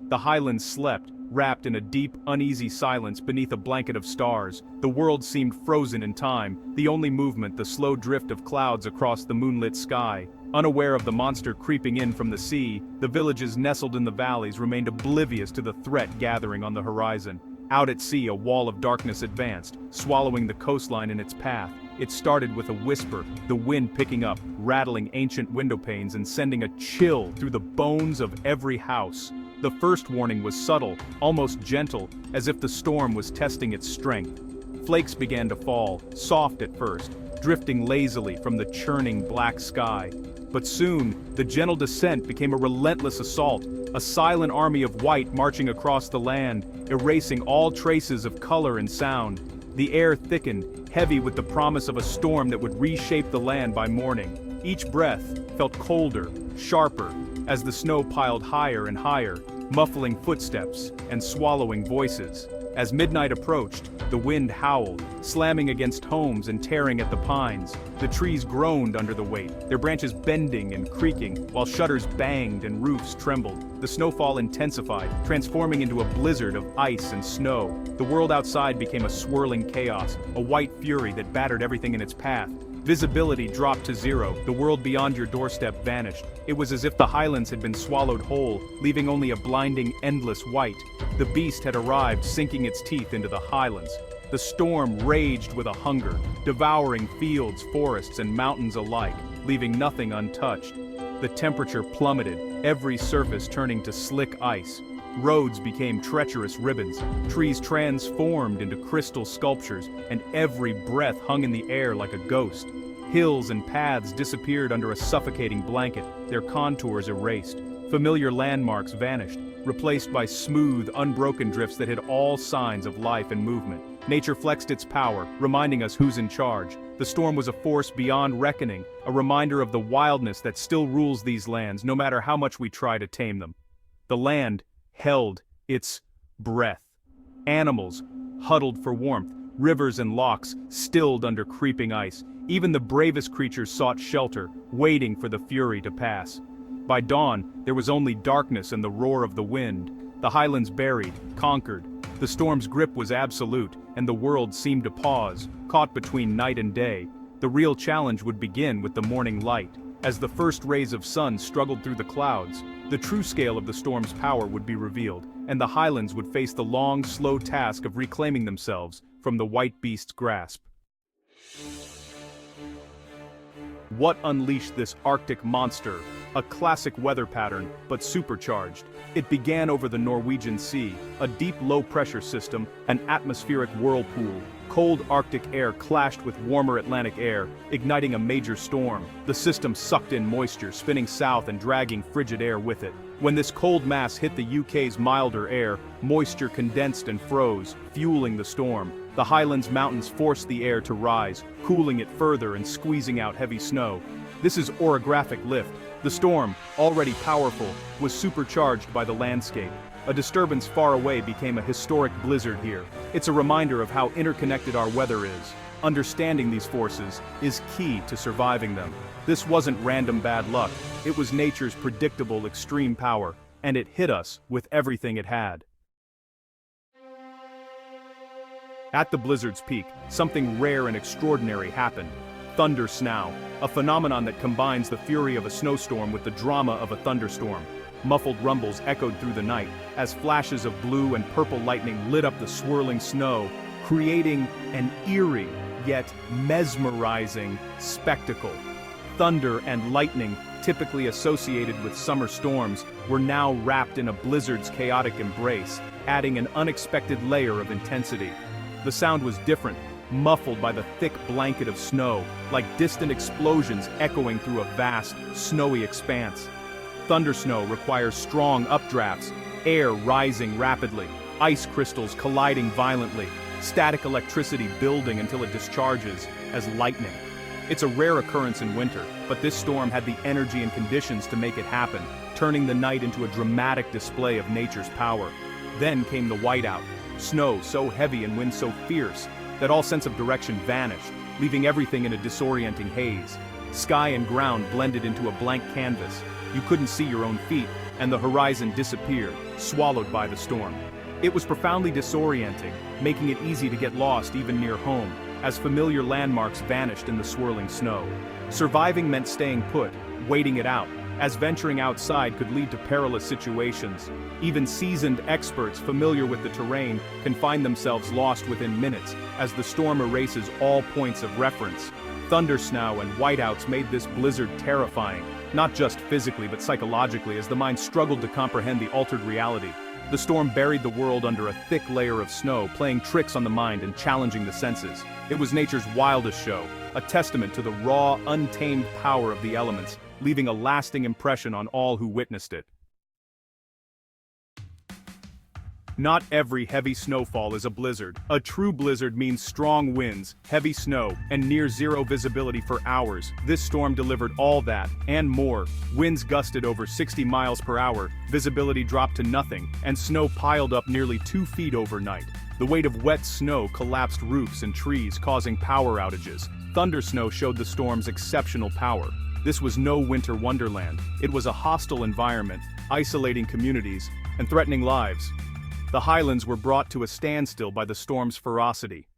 The Highlands slept, wrapped in a deep, uneasy silence beneath a blanket of stars. The world seemed frozen in time, the only movement the slow drift of clouds across the moonlit sky. Unaware of the monster creeping in from the sea, the villages nestled in the valleys remained oblivious to the threat gathering on the horizon. Out at sea, a wall of darkness advanced, swallowing the coastline in its path. It started with a whisper, the wind picking up, rattling ancient window panes and sending a chill through the bones of every house. The first warning was subtle, almost gentle, as if the storm was testing its strength. Flakes began to fall, soft at first, drifting lazily from the churning black sky. But soon, the gentle descent became a relentless assault, a silent army of white marching across the land, erasing all traces of color and sound. The air thickened, heavy with the promise of a storm that would reshape the land by morning. Each breath felt colder, sharper, as the snow piled higher and higher, muffling footsteps and swallowing voices. As midnight approached, the wind howled, slamming against homes and tearing at the pines. The trees groaned under the weight, their branches bending and creaking, while shutters banged and roofs trembled. The snowfall intensified, transforming into a blizzard of ice and snow. The world outside became a swirling chaos, a white fury that battered everything in its path. Visibility dropped to zero, the world beyond your doorstep vanished. It was as if the Highlands had been swallowed whole, leaving only a blinding, endless white. The beast had arrived, sinking its teeth into the Highlands. The storm raged with a hunger, devouring fields, forests, and mountains alike, leaving nothing untouched. The temperature plummeted, every surface turning to slick ice. Roads became treacherous ribbons, trees transformed into crystal sculptures, and every breath hung in the air like a ghost. Hills and paths disappeared under a suffocating blanket, their contours erased. Familiar landmarks vanished, replaced by smooth, unbroken drifts that hid all signs of life and movement. Nature flexed its power, reminding us who's in charge. The storm was a force beyond reckoning, a reminder of the wildness that still rules these lands, no matter how much we try to tame them. The land held its breath. Animals huddled for warmth, rivers and lochs stilled under creeping ice. Even the bravest creatures sought shelter, waiting for the fury to pass. By dawn, there was only darkness and the roar of the wind. The Highlands buried, conquered. The storm's grip was absolute, and the world seemed to pause, caught between night and day. The real challenge would begin with the morning light. As the first rays of sun struggled through the clouds, the true scale of the storm's power would be revealed, and the Highlands would face the long, slow task of reclaiming themselves from the white beast's grasp. What unleashed this Arctic monster? A classic weather pattern, but supercharged. It began over the Norwegian Sea, a deep low-pressure system, an atmospheric whirlpool. Cold Arctic air clashed with warmer Atlantic air, igniting a major storm. The system sucked in moisture, spinning south and dragging frigid air with it. When this cold mass hit the UK's milder air, moisture condensed and froze, fueling the storm. The Highlands Mountains forced the air to rise, cooling it further and squeezing out heavy snow. This is orographic lift. The storm, already powerful, was supercharged by the landscape. A disturbance far away became a historic blizzard here. It's a reminder of how interconnected our weather is. Understanding these forces is key to surviving them. This wasn't random bad luck, it was nature's predictable extreme power, and it hit us with everything it had. At the blizzard's peak, something rare and extraordinary happened. Thunder snow, a phenomenon that combines the fury of a snowstorm with the drama of a thunderstorm. Muffled rumbles echoed through the night, as flashes of blue and purple lightning lit up the swirling snow, creating an eerie, yet mesmerizing spectacle. Thunder and lightning, typically associated with summer storms, were now wrapped in a blizzard's chaotic embrace, adding an unexpected layer of intensity. The sound was different, muffled by the thick blanket of snow, like distant explosions echoing through a vast, snowy expanse. Thundersnow requires strong updrafts, air rising rapidly, ice crystals colliding violently, static electricity building until it discharges as lightning. It's a rare occurrence in winter, but this storm had the energy and conditions to make it happen, turning the night into a dramatic display of nature's power. Then came the whiteout, snow so heavy and wind so fierce that all sense of direction vanished, leaving everything in a disorienting haze. Sky and ground blended into a blank canvas. You couldn't see your own feet, and the horizon disappeared, swallowed by the storm. It was profoundly disorienting, making it easy to get lost even near home, as familiar landmarks vanished in the swirling snow. Surviving meant staying put, waiting it out, as venturing outside could lead to perilous situations. Even seasoned experts familiar with the terrain can find themselves lost within minutes, as the storm erases all points of reference. Thundersnow and whiteouts made this blizzard terrifying, not just physically but psychologically, as the mind struggled to comprehend the altered reality. The storm buried the world under a thick layer of snow, playing tricks on the mind and challenging the senses. It was nature's wildest show, a testament to the raw, untamed power of the elements, leaving a lasting impression on all who witnessed it. Not every heavy snowfall is a blizzard. A true blizzard means strong winds, heavy snow, and near-zero visibility for hours. This storm delivered all that, and more. Winds gusted over 60 miles per hour, visibility dropped to nothing, and snow piled up nearly 2 feet overnight. The weight of wet snow collapsed roofs and trees, causing power outages. Thundersnow showed the storm's exceptional power. This was no winter wonderland. It was a hostile environment, isolating communities, and threatening lives. The Highlands were brought to a standstill by the storm's ferocity.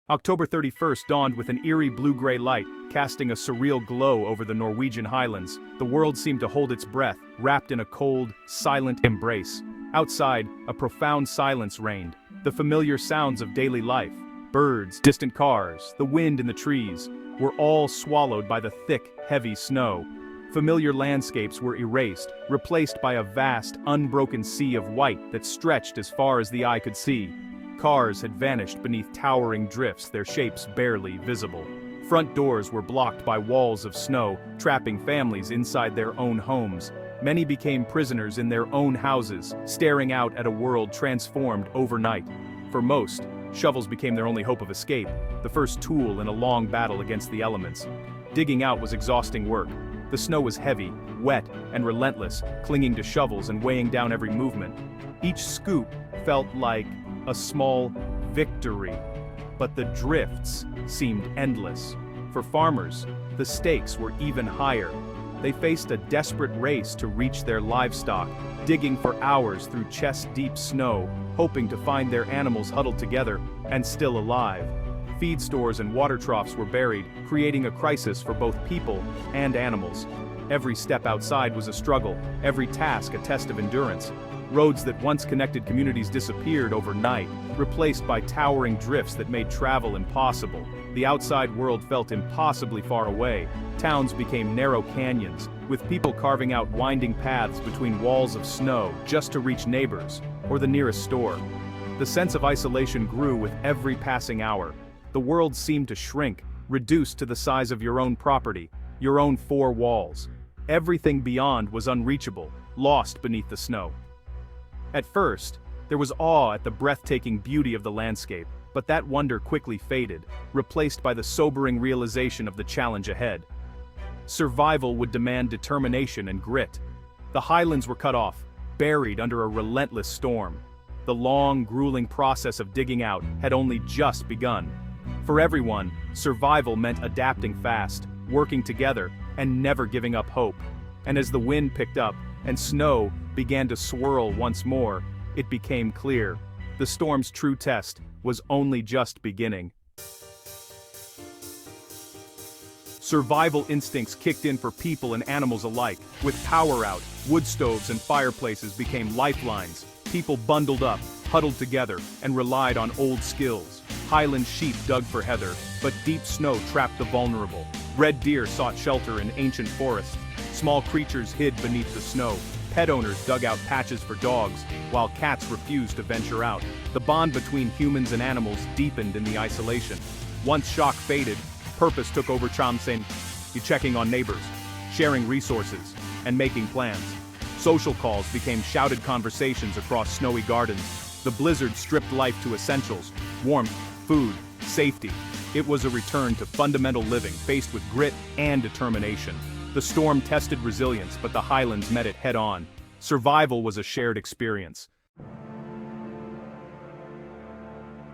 October 31st dawned with an eerie blue-gray light, casting a surreal glow over the Norwegian Highlands. The world seemed to hold its breath, wrapped in a cold, silent embrace. Outside, a profound silence reigned. The familiar sounds of daily life, birds, distant cars, the wind in the trees, were all swallowed by the thick, heavy snow. Familiar landscapes were erased, replaced by a vast, unbroken sea of white that stretched as far as the eye could see. Cars had vanished beneath towering drifts, their shapes barely visible. Front doors were blocked by walls of snow, trapping families inside their own homes. Many became prisoners in their own houses, staring out at a world transformed overnight. For most, shovels became their only hope of escape, the first tool in a long battle against the elements. Digging out was exhausting work. The snow was heavy, wet, and relentless, clinging to shovels and weighing down every movement. Each scoop felt like a small victory, but the drifts seemed endless. For farmers, the stakes were even higher. They faced a desperate race to reach their livestock, digging for hours through chest-deep snow, hoping to find their animals huddled together and still alive. Feed stores and water troughs were buried, creating a crisis for both people and animals. Every step outside was a struggle, every task a test of endurance. Roads that once connected communities disappeared overnight, replaced by towering drifts that made travel impossible. The outside world felt impossibly far away. Towns became narrow canyons, with people carving out winding paths between walls of snow just to reach neighbors or the nearest store. The sense of isolation grew with every passing hour. The world seemed to shrink, reduced to the size of your own property, your own 4 walls. Everything beyond was unreachable, lost beneath the snow. At first, there was awe at the breathtaking beauty of the landscape, but that wonder quickly faded, replaced by the sobering realization of the challenge ahead. Survival would demand determination and grit. The Highlands were cut off, buried under a relentless storm. The long, grueling process of digging out had only just begun. For everyone, survival meant adapting fast, working together, and never giving up hope. And as the wind picked up, and snow began to swirl once more, it became clear. The storm's true test was only just beginning. Survival instincts kicked in for people and animals alike. With power out, wood stoves and fireplaces became lifelines. People bundled up, huddled together, and relied on old skills. Highland sheep dug for heather, but deep snow trapped the vulnerable. Red deer sought shelter in ancient forests. Small creatures hid beneath the snow. Pet owners dug out patches for dogs, while cats refused to venture out. The bond between humans and animals deepened in the isolation. Once shock faded, purpose took over. Saying, you checking on neighbors, sharing resources, and making plans. Social calls became shouted conversations across snowy gardens. The blizzard stripped life to essentials: warmth, food, safety. It was a return to fundamental living, faced with grit and determination. The storm tested resilience, but the Highlands met it head-on. Survival was a shared experience.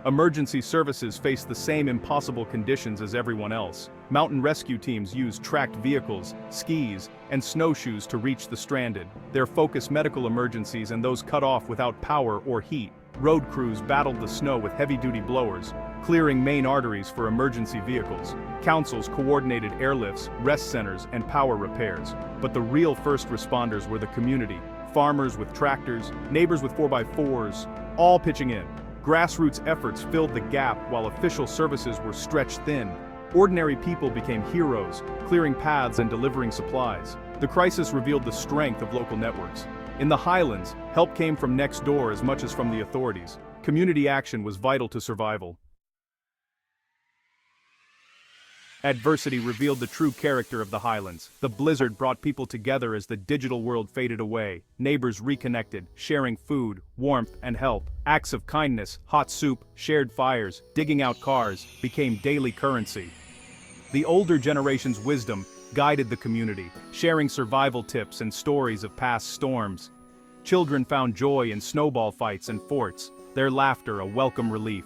Emergency services faced the same impossible conditions as everyone else. Mountain rescue teams used tracked vehicles, skis, and snowshoes to reach the stranded, their focus medical emergencies and those cut off without power or heat. Road crews battled the snow with heavy-duty blowers, clearing main arteries for emergency vehicles. Councils coordinated airlifts, rest centers, and power repairs. But the real first responders were the community, farmers with tractors, neighbors with 4x4s, all pitching in. Grassroots efforts filled the gap while official services were stretched thin. Ordinary people became heroes, clearing paths and delivering supplies. The crisis revealed the strength of local networks. In the Highlands, help came from next door as much as from the authorities. Community action was vital to survival. Adversity revealed the true character of the Highlands. The blizzard brought people together as the digital world faded away. Neighbors reconnected, sharing food, warmth, and help. Acts of kindness, hot soup, shared fires, digging out cars, became daily currency. The older generation's wisdom guided the community, sharing survival tips and stories of past storms. Children found joy in snowball fights and forts, their laughter a welcome relief.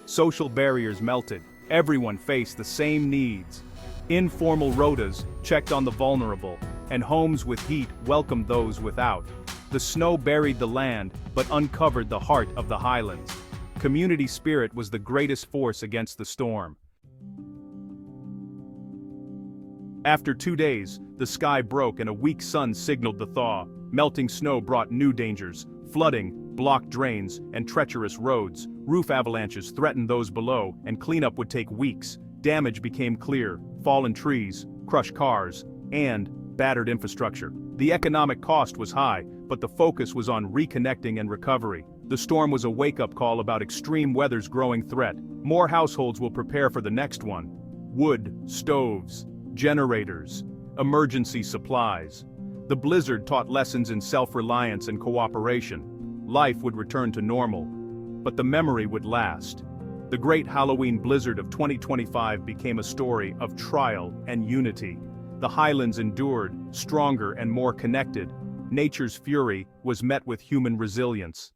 Social barriers melted. Everyone faced the same needs. Informal rotas checked on the vulnerable, and homes with heat welcomed those without. The snow buried the land, but uncovered the heart of the Highlands. Community spirit was the greatest force against the storm. After 2 days, the sky broke and a weak sun signaled the thaw. Melting snow brought new dangers: flooding, blocked drains, and treacherous roads. Roof avalanches threatened those below, and cleanup would take weeks. Damage became clear: fallen trees, crushed cars, and battered infrastructure. The economic cost was high, but the focus was on reconnecting and recovery. The storm was a wake-up call about extreme weather's growing threat. More households will prepare for the next one. Wood, stoves, generators, emergency supplies. The blizzard taught lessons in self-reliance and cooperation. Life would return to normal, but the memory would last. The great Halloween blizzard of 2025 became a story of trial and unity. The Highlands endured, stronger and more connected. Nature's fury was met with human resilience.